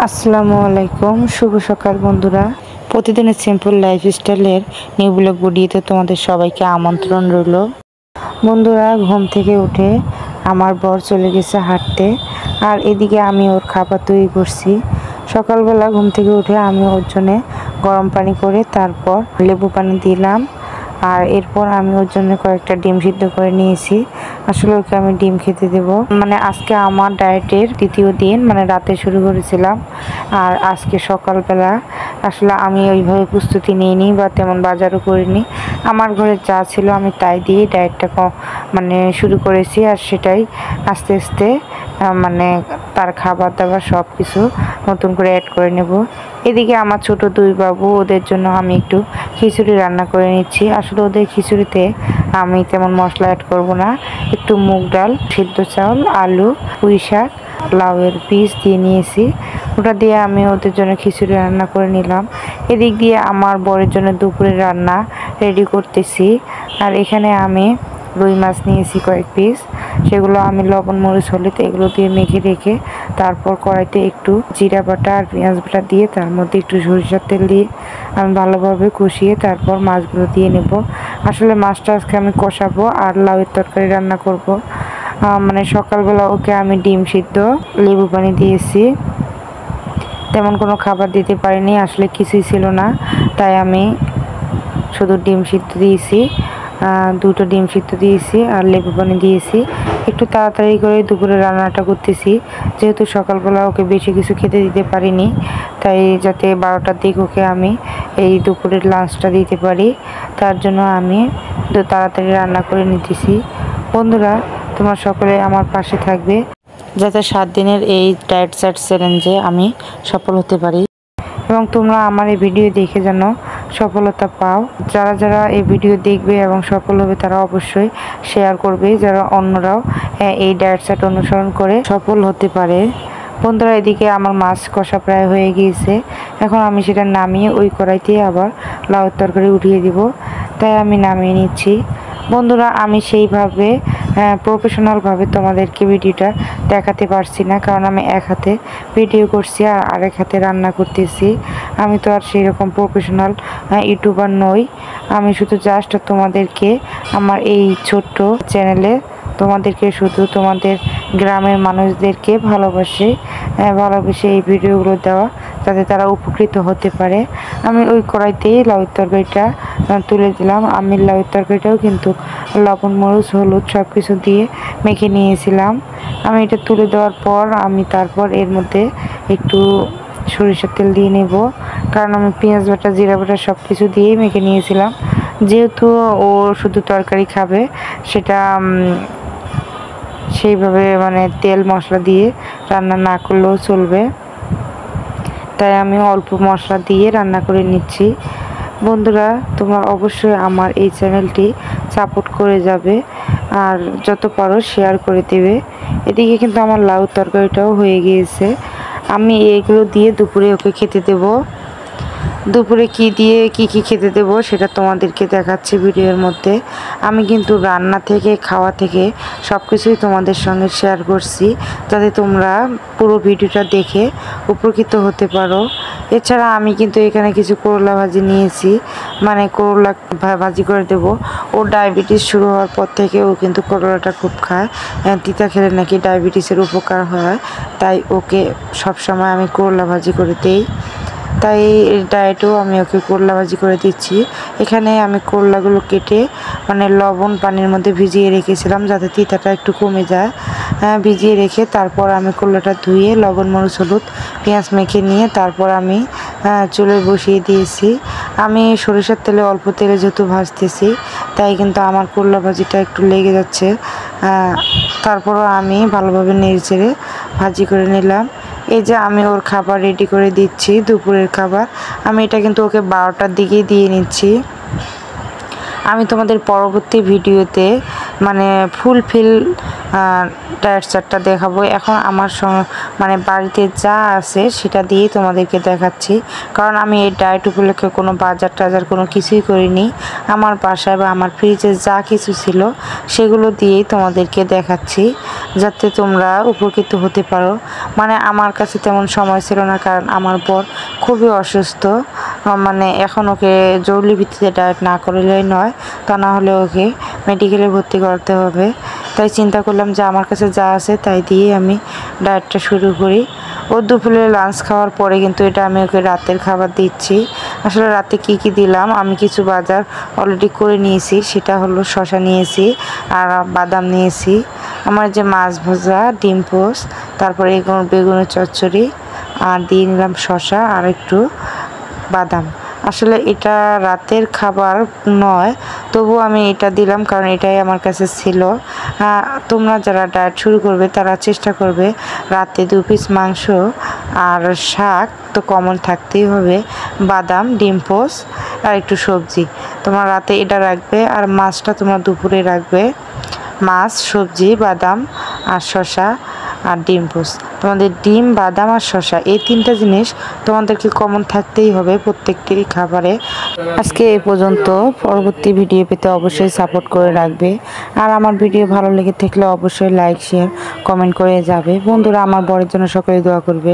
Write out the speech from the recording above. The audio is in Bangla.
আসসালামু আলাইকুম, শুভ সকাল বন্ধুরা। প্রতিদিনের সিম্পল লাইফস্টাইলের নিউ ব্লগ ভিডিওতে তোমাদের সবাইকে আমন্ত্রণ রইল। বন্ধুরা, ঘুম থেকে উঠে আমার বর চলে গেছে হাঁটতে, আর এদিকে আমি ওর খাবার তৈরি করছি। সকালবেলা ঘুম থেকে উঠে আমি ওর জন্য গরম পানি করে তারপর লেবু পানি দিলাম, আর এরপর আমি ওর জন্য কয়েকটা ডিম সিদ্ধ করে নিয়েছি। আসলে ওকে আমি ডিম খেতে দেব। আজকে আমার ডায়েটের দ্বিতীয় দিন, রাতে শুরু করেছিলাম, আর আজকে সকালবেলা আসলে আমি ওইভাবে প্রস্তুতি নিইনি বা তেমন বাজারও করিনি। আমার ঘরে যা ছিল আমি তাই দিয়ে ডায়েটটা শুরু করেছি, আর সেটাই আস্তে আস্তে তার খাবার দাবার সব কিছু নতুন করে অ্যাড করে নেব। এদিকে আমার ছোট দুই বাবু, ওদের জন্য আমি একটু খিচুড়ি রান্না করে নিচ্ছি। আসলে ওদের খিচুড়িতে আমি তেমন মশলা অ্যাড করব না, একটু মুগ ডাল, সিদ্ধ চাউল, আলু, পুঁই শাক, লাউয়ের বীজ দিয়ে নিয়েছি। ওটা দিয়ে আমি ওদের জন্য খিচুড়ি রান্না করে নিলাম। এদিক দিয়ে আমার বরের জন্য দুপুরের রান্না রেডি করতেছি। আর এখানে আমি রুই মাছ নিয়েছি কয়েক পিস, সেগুলো আমি লবণ মরিচ হলুদ এগুলো দিয়ে মেখে রেখে তারপর কড়াইতে একটু জিরা বাটা আর পেঁয়াজ বাটা দিয়ে তার মধ্যে একটু সরিষার তেল দিয়ে আমি ভালোভাবে কষিয়ে তারপর মাছগুলো দিয়ে নেব। আসলে মাছটা আজকে আমি কষাবো আর লাউয়ের তরকারি রান্না করব। সকালবেলা ওকে আমি ডিম সিদ্ধ, লেবু পানি দিয়েছি, তেমন কোনো খাবার দিতে পারিনি, আসলে কিছুই ছিল না, তাই আমি শুধু ডিম সিদ্ধ দিয়েছি। দুটো ডিম সিদ্ধ দিয়েছি আর লেবু পানি দিয়েছি। একটু তাড়াতাড়ি করে দুপুরে রান্নাটা করতেছি, যেহেতু সকালবেলা ওকে বেশি কিছু খেতে দিতে পারিনি, তাই যাতে 12টার দিকে ওকে আমি এই দুপুরের লাঞ্চটা দিতে পারি, তার জন্য আমি তাড়াতাড়ি রান্না করে নিতেছি। বন্ধুরা, তোমরা সকলে আমার পাশে থাকবে যাতে 7 দিনের এই ডায়েট চার্ট চ্যালেঞ্জে আমি সফল হতে পারি, এবং তোমরা আমার এই ভিডিও দেখে যেন সফলতা পাও। যারা যারা এই ভিডিও দেখবে এবং সফল হবে তারা অবশ্যই শেয়ার করবে, যারা অন্যরাও এই ডায়েট চার্ট অনুসরণ করে সফল হতে পারে। বন্ধুরা, এদিকে আমার মাছ কষা প্রায় হয়ে গিয়েছে। এখন আমি সেটা নামিয়ে ওই কড়াইতে আবার লাউয়ের তরকারি উঠিয়ে দিব, তাই আমি নামিয়ে নিচ্ছি। বন্ধুরা, আমি সেইভাবে প্রফেশনালভাবে তোমাদেরকে ভিডিওটা দেখাতে পারছি না, কারণ আমি এক হাতে ভিডিও করছি আর আরেক হাতে রান্না করতেছি। আমি তো আর সেই রকম প্রফেশনাল ইউটিউবার নই। আমি শুধু জাস্ট তোমাদেরকে আমার এই ছোট্ট চ্যানেলে তোমাদেরকে শুধু তোমাদের গ্রামের মানুষদেরকে ভালোবেসে এই ভিডিওগুলো দেওয়া, যাতে তারা উপকৃত হতে পারে। আমি ওই কড়াইতেই লাউয়ের তরকারিটা তুলে দিলাম। আমি লাউয়ের তরকারিটাও কিন্তু লবণ মরিচ হলুদ সব কিছু দিয়ে মেখে নিয়েছিলাম। আমি এটা তুলে দেওয়ার পর আমি তারপর এর মধ্যে একটু সরিষার তেল দিয়ে নেব, কারণ আমি পেঁয়াজ বাটা জিরা বাটা সব কিছু দিয়েই মেখে নিয়েছিলাম। যেহেতু ও শুধু তরকারি খাবে, সেটা সেইভাবে তেল মশলা দিয়ে রান্না না করলেও চলবে, তাই আমি অল্প মশলা দিয়ে রান্না করে নিচ্ছি। বন্ধুরা, তোমরা অবশ্যই আমার এই চ্যানেলটি সাপোর্ট করে যাবে আর যত পারো শেয়ার করে দেবে। এদিকে কিন্তু আমার লাউ তরকারিটাও হয়ে গিয়েছে। আমি এইগুলো দিয়ে দুপুরে ওকে খেতে দেব। দুপুরে কি দিয়ে কি খেতে দেব সেটা তোমাদেরকে দেখাচ্ছি ভিডিওর মধ্যে। আমি কিন্তু রান্না থেকে খাওয়া থেকে সব কিছুই তোমাদের সঙ্গে শেয়ার করছি, যাতে তোমরা পুরো ভিডিওটা দেখে উপকৃত হতে পারো। এছাড়া আমি কিন্তু এখানে কিছু করলা ভাজি নিয়েছি, করলা ভাজি করে দেব। ওর ডায়াবেটিস শুরু হওয়ার পর থেকে ও কিন্তু করলাটা খুব খায়, তিতা খেলে নাকি ডায়াবেটিসের উপকার হয়, তাই ওকে সবসময় আমি করলা ভাজি করে দিই। তাই ডায়েটেও আমি ওকে করলা ভাজি করে দিচ্ছি। এখানে আমি করলাগুলো কেটে লবণ পানির মধ্যে ভিজিয়ে রেখেছিলাম, যাতে তিতাটা একটু কমে যায়। ভিজিয়ে রেখে তারপর আমি করলাটা ধুয়ে লবণ মরিচ হলুদ পেঁয়াজ মেখে নিয়ে তারপর আমি চুলে বসিয়ে দিয়েছি। আমি সরিষার তেলে অল্প তেলে যেহেতু ভাজতেছি, তাই কিন্তু আমার করলা ভাজিটা একটু লেগে যাচ্ছে। তারপরও আমি ভালোভাবে নেড়ে চেড়ে ভাজি করে নিলাম। এই যে আমি ওর খাবার রেডি করে দিচ্ছি, দুপুরের খাবার। আমি এটা কিন্তু ওকে 12টার দিকেই দিয়ে নিচ্ছি। আমি তোমাদের পরবর্তী ভিডিওতে মানে ফুলফিল ডায়েট চার্টটা দেখাবো। এখন আমার মানে বাড়িতে যা আছে সেটা দিয়েই তোমাদেরকে দেখাচ্ছি, কারণ আমি এই ডায়েট উপলক্ষে কোনো বাজার টাজার কোনো কিছুই করিনি। আমার বাসায় বা আমার ফ্রিজে যা কিছু ছিল সেগুলো দিয়েই তোমাদেরকে দেখাচ্ছি, যাতে তোমরা উপকৃত হতে পারো। মানে আমার কাছে তেমন সময় ছিল না, কারণ আমার বর খুবই অসুস্থ। মানে এখন ওকে জরুরি ভিত্তিতে ডায়েট না করলেই নয়, তা না হলে ওকে মেডিকেলে ভর্তি করতে হবে। তাই চিন্তা করলাম যে আমার কাছে যা আছে তাই দিয়ে আমি ডায়েটটা শুরু করি। ও দুপুরে লাঞ্চ খাওয়ার পরে কিন্তু এটা আমি ওকে রাতের খাবার দিচ্ছি। আসলে রাতে কি কি দিলাম, আমি কিছু বাজার অলরেডি করে নিয়েছি। সেটা হলো শসা নিয়েছি আর বাদাম নিয়েছি, আমার যে মাছ ভাজা, ডিম পোস্ট, তারপরে বেগুনের চচ্চড়ি, আর দিয়ে নিলাম শসা আর একটু বাদাম। আসলে এটা রাতের খাবার নয়, তবু আমি এটা দিলাম কারণ এটাই আমার কাছে ছিল। তোমরা যারা ডায়েট শুরু করবে তারা চেষ্টা করবে রাতে 2 পিস মাংস আর শাক তো কমন থাকতেই হবে, বাদাম, ডিম পোস্ট আর একটু সবজি তোমরা রাতে এটা রাখবে। আর মাছটা তোমরা দুপুরে রাখবে। মাছ, সবজি, বাদাম আর শসা আর ডিম পোস্ট। তোমাদের ডিম, বাদাম আর শসা এই 3টা জিনিস তোমাদেরকে কমন থাকতেই হবে প্রত্যেকটি খাবারে। আজকে এই পর্যন্ত। পরবর্তী ভিডিও পেতে অবশ্যই সাপোর্ট করে রাখবে। আর আমার ভিডিও ভালো লেগে থাকলে অবশ্যই লাইক, শেয়ার, কমেন্ট করে যাবে। বন্ধুরা, আমার বরের জন্য সকলে দোয়া করবে।